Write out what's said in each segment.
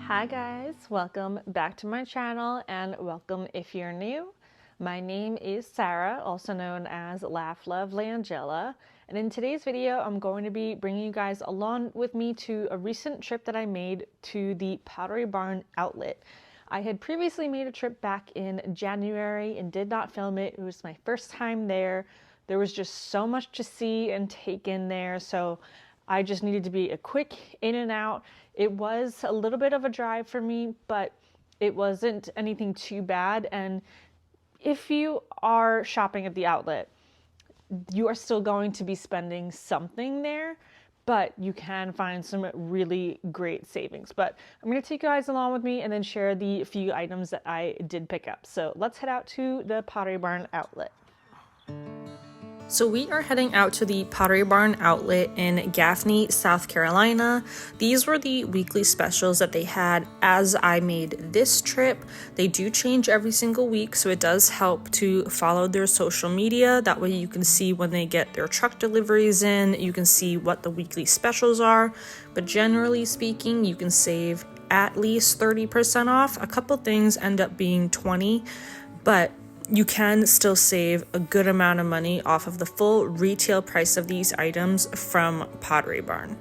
Hi guys, welcome back to my channel and welcome if you're new. My name is Sarah, also known as Laugh Love Langella, and in today's video I'm going to be bringing you guys along with me to a recent trip that I made to the Pottery Barn Outlet. I had previously made a trip back in January and did not film it. It was my first time there. There was just so much to see and take in there, so I just needed to be a quick in and out. It was a little bit of a drive for me, but it wasn't anything too bad. And if you are shopping at the outlet, you are still going to be spending something there, but you can find some really great savings. But I'm going to take you guys along with me and then share the few items that I did pick up. So let's head out to the Pottery Barn Outlet. So we are heading out to the Pottery Barn Outlet in Gaffney, South Carolina. These were the weekly specials that they had as I made this trip. They do change every single week, so it does help to follow their social media. That way you can see when they get their truck deliveries in, you can see what the weekly specials are. But generally speaking, you can save at least 30% off. A couple things end up being 20%, but you can still save a good amount of money off of the full retail price of these items from Pottery Barn.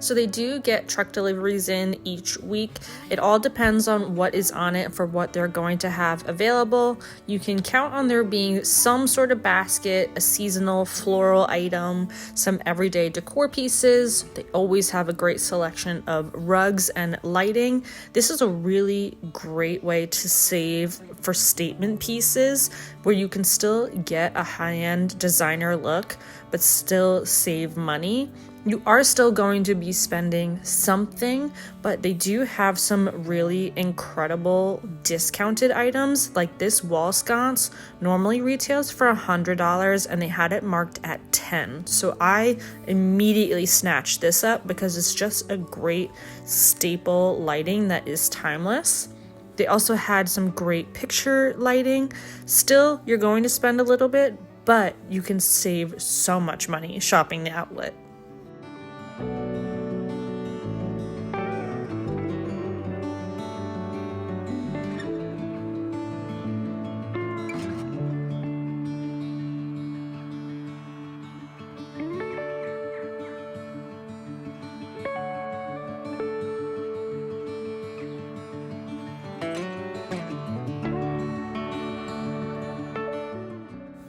So they do get truck deliveries in each week. It all depends on what is on it for what they're going to have available. You can count on there being some sort of basket, a seasonal floral item, some everyday decor pieces. They always have a great selection of rugs and lighting. This is a really great way to save for statement pieces where you can still get a high-end designer look but still save money. You are still going to be spending something, but they do have some really incredible discounted items. Like this wall sconce normally retails for $100 and they had it marked at $10. So I immediately snatched this up because it's just a great staple lighting that is timeless. They also had some great picture lighting. Still, you're going to spend a little bit, but you can save so much money shopping the outlet.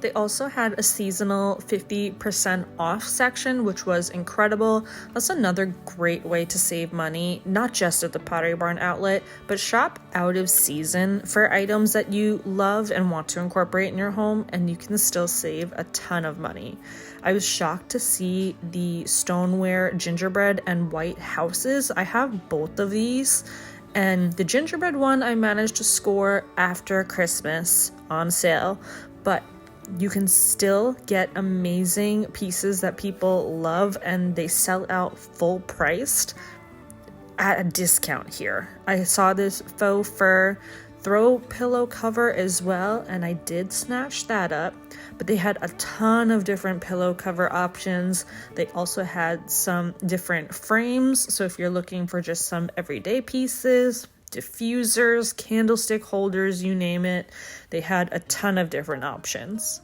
They also had a seasonal 50% off section, which was incredible. That's another great way to save money, not just at the Pottery Barn Outlet, but shop out of season for items that you love and want to incorporate in your home, and you can still save a ton of money. I was shocked to see the stoneware gingerbread and white houses. I have both of these. And the gingerbread one I managed to score after Christmas on sale, but you can still get amazing pieces that people love and they sell out full priced at a discount here. I saw this faux fur throw pillow cover as well, and I did snatch that up, but they had a ton of different pillow cover options. They also had some different frames, so if you're looking for just some everyday pieces, diffusers, candlestick holders, you name it, they had a ton of different options.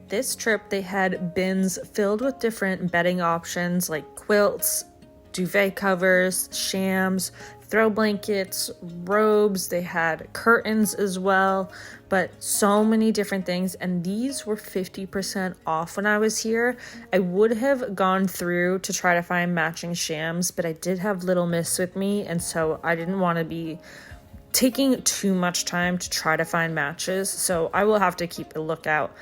This trip, they had bins filled with different bedding options like quilts, duvet covers, shams, throw blankets, robes. They had curtains as well, but so many different things. And these were 50% off when I was here. I would have gone through to try to find matching shams, but I did have Little Miss with me, and so I didn't want to be taking too much time to try to find matches. So I will have to keep a lookout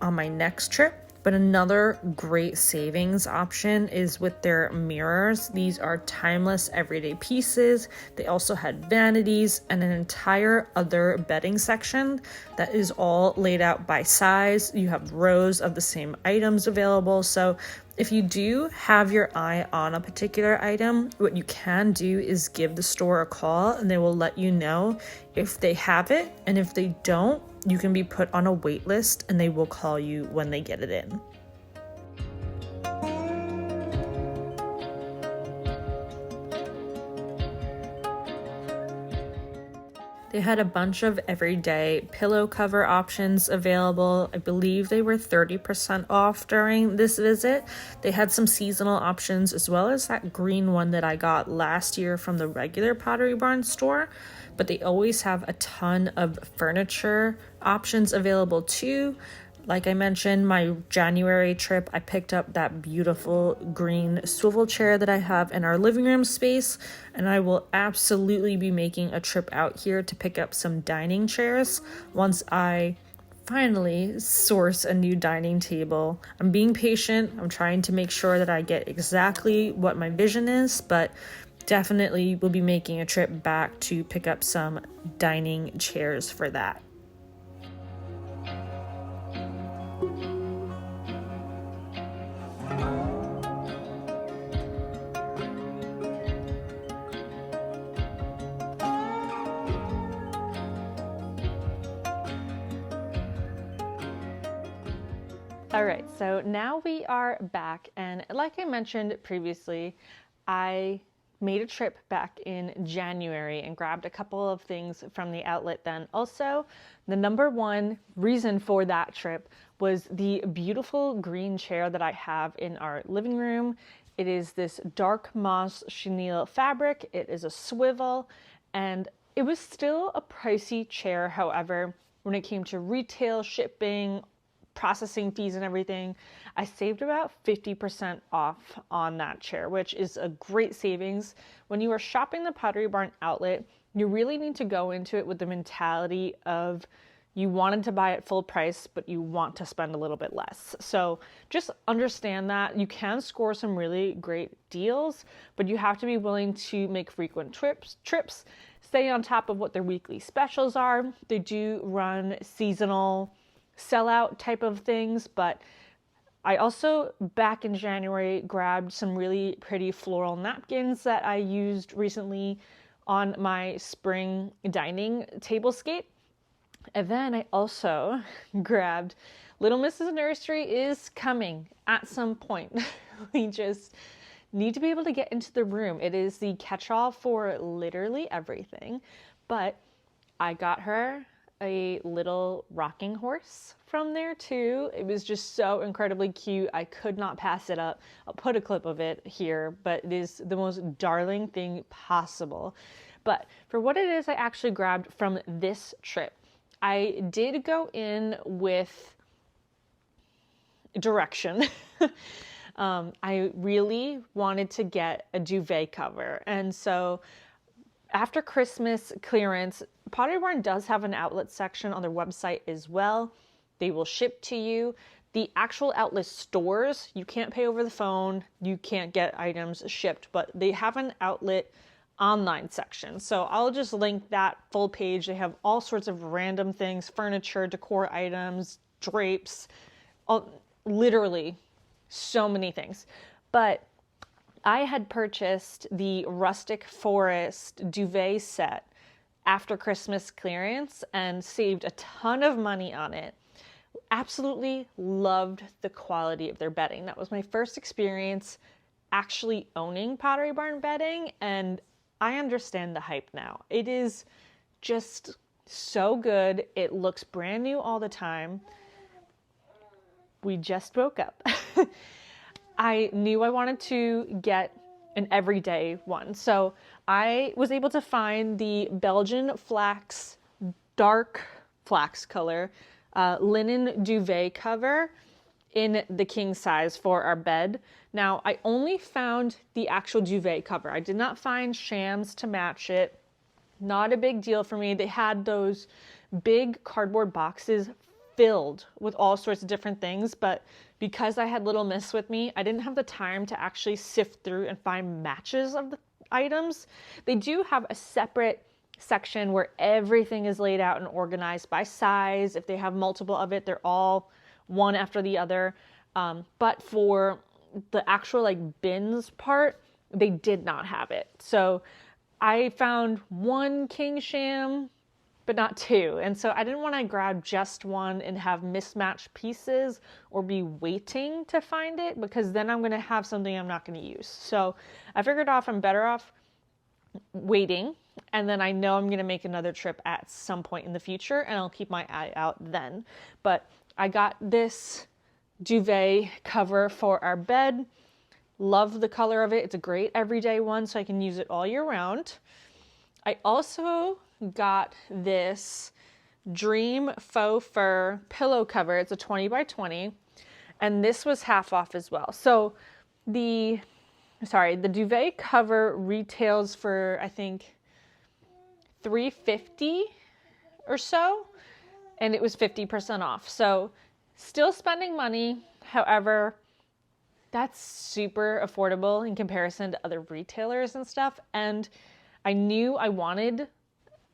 on my next trip But another great savings option is with their mirrors. These are timeless everyday pieces. They also had vanities and an entire other bedding section that is all laid out by size. You have rows of the same items available. So if you do have your eye on a particular item, what you can do is give the store a call and they will let you know if they have it. And if they don't, you can be put on a wait list and they will call you when they get it in. They had a bunch of everyday pillow cover options available. I believe they were 30% off during this visit. They had some seasonal options as well as that green one that I got last year from the regular Pottery Barn store. But they always have a ton of furniture options available too. Like I mentioned, my January trip, I picked up that beautiful green swivel chair that I have in our living room space, and I will absolutely be making a trip out here to pick up some dining chairs once I finally source a new dining table. I'm being patient. I'm trying to make sure that I get exactly what my vision is, but definitely will be making a trip back to pick up some dining chairs for that. All right, so now we are back, and like I mentioned previously, I made a trip back in January and grabbed a couple of things from the outlet then. Also, the number one reason for that trip was the beautiful green chair that I have in our living room. It is this dark moss chenille fabric. It is a swivel, and it was still a pricey chair. However, when it came to retail, shipping, processing fees and everything, I saved about 50% off on that chair, which is a great savings. When you are shopping the Pottery Barn outlet, you really need to go into it with the mentality of you wanted to buy it full price, but you want to spend a little bit less. So just understand that you can score some really great deals, but you have to be willing to make frequent trips, stay on top of what their weekly specials are. They do run seasonal sellout type of things, but I also back in January grabbed some really pretty floral napkins that I used recently on my spring dining tablescape. And then I also grabbed Little Mrs. Nursery is coming at some point. We just need to be able to get into the room. It is the catch-all for literally everything, but I got her a little rocking horse from there too. It was just so incredibly cute. I could not pass it up. I'll put a clip of it here, but it is the most darling thing possible. But for what it is I actually grabbed from this trip, I did go in with direction. I really wanted to get a duvet cover, and so after Christmas clearance, Pottery Barn does have an outlet section on their website as well. They will ship to you. The actual outlet stores, you can't pay over the phone, you can't get items shipped, but they have an outlet online section. So I'll just link that full page. They have all sorts of random things, furniture, decor items, drapes, literally so many things. But I had purchased the rustic forest duvet set after Christmas clearance and saved a ton of money on it. Absolutely loved the quality of their bedding. That was my first experience actually owning Pottery Barn bedding, and I understand the hype now. It is just so good. It looks brand new all the time. We just woke up. I knew I wanted to get an everyday one. So I was able to find the Belgian flax, dark flax color, linen duvet cover in the king size for our bed. Now, I only found the actual duvet cover. I did not find shams to match it. Not a big deal for me. They had those big cardboard boxes filled with all sorts of different things, but because I had Little Miss with me, I didn't have the time to actually sift through and find matches of the items. They do have a separate section where everything is laid out and organized by size. If they have multiple of it, they're all one after the other. But for the actual like bins part, they did not have it. So I found one king sham, but not two. And so I didn't want to grab just one and have mismatched pieces or be waiting to find it, because then I'm going to have something I'm not going to use. So I figured I'm better off waiting, and then I know I'm going to make another trip at some point in the future, and I'll keep my eye out then. But I got this duvet cover for our bed. Love the color of it. It's a great everyday one, so I can use it all year round. I also got this Dream Faux Fur pillow cover. It's a 20 by 20, and this was half off as well. So the duvet cover retails for, I think, $350 or so, and it was 50% off. So still spending money. However, that's super affordable in comparison to other retailers and stuff. And I knew I wanted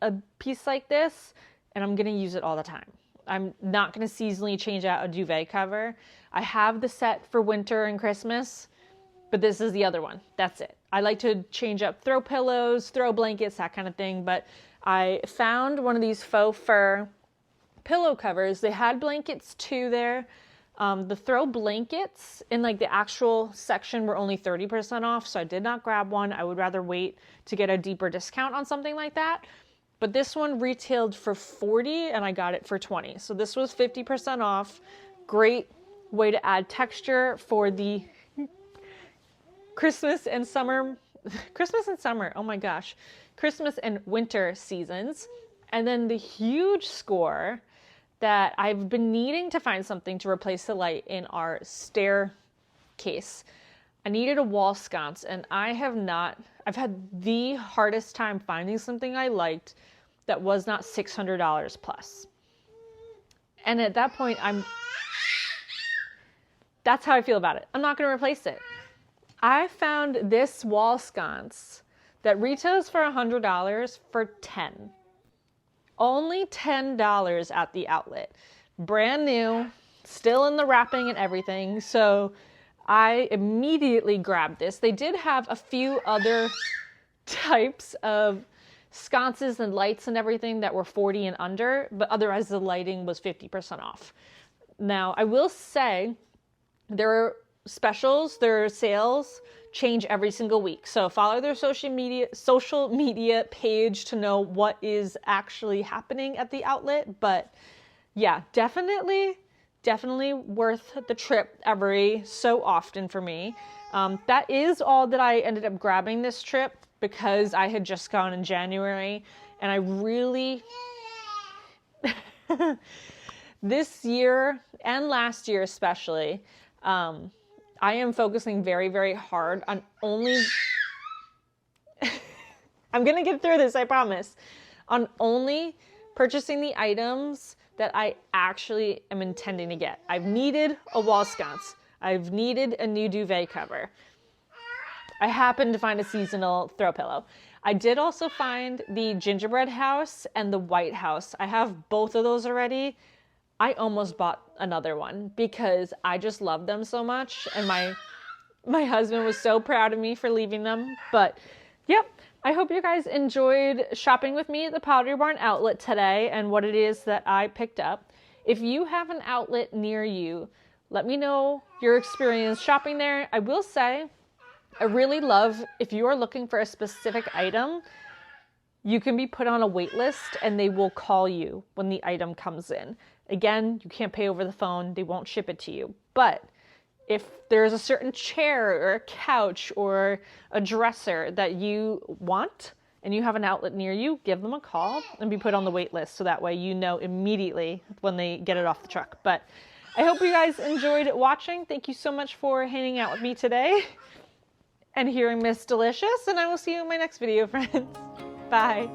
a piece like this, and I'm going to use it all the time. I'm not going to seasonally change out a duvet cover. I have the set for winter and Christmas, but this is the other one. That's it. I like to change up throw pillows, throw blankets, that kind of thing. But I found one of these faux fur pillow covers. They had blankets too there. The throw blankets in like the actual section were only 30% off, so I did not grab one. I would rather wait to get a deeper discount on something like that. But this one retailed for $40 and I got it for $20. So this was 50% off. Great way to add texture for the Christmas and summer, oh my gosh, Christmas and winter seasons. And then the huge score that I've been needing to find something to replace the light in our staircase. I needed a wall sconce, and I've had the hardest time finding something I liked that was not $600 plus. And at that point, that's how I feel about it. I'm not going to replace it. I found this wall sconce that retails for $100 for $10. Only $10 at the outlet. Brand new, still in the wrapping and everything. So I immediately grabbed this. They did have a few other types of sconces and lights and everything that were $40 and under, but otherwise the lighting was 50% off. Now, I will say there are specials, there are sales, change every single week. So follow their social media page to know what is actually happening at the outlet. But yeah, definitely worth the trip every so often for me. That is all that I ended up grabbing this trip, because I had just gone in January, and I really this year and last year especially, I am focusing very, very hard on only, I'm going to get through this, I promise, on only purchasing the items that I actually am intending to get. I've needed a wall sconce. I've needed a new duvet cover. I happened to find a seasonal throw pillow. I did also find the gingerbread house and the white house. I have both of those already. I almost bought another one because I just love them so much, and my husband was so proud of me for leaving them. But yep, I hope you guys enjoyed shopping with me at the Pottery Barn Outlet today and what it is that I picked up. If you have an outlet near you, let me know your experience shopping there. I will say, I really love, if you are looking for a specific item, you can be put on a wait list and they will call you when the item comes in. Again, you can't pay over the phone. They won't ship it to you. But if there's a certain chair or a couch or a dresser that you want and you have an outlet near you, give them a call and be put on the wait list, so that way you know immediately when they get it off the truck. But I hope you guys enjoyed watching. Thank you so much for hanging out with me today and hearing Miss Delicious, and I will see you in my next video, friends. Bye.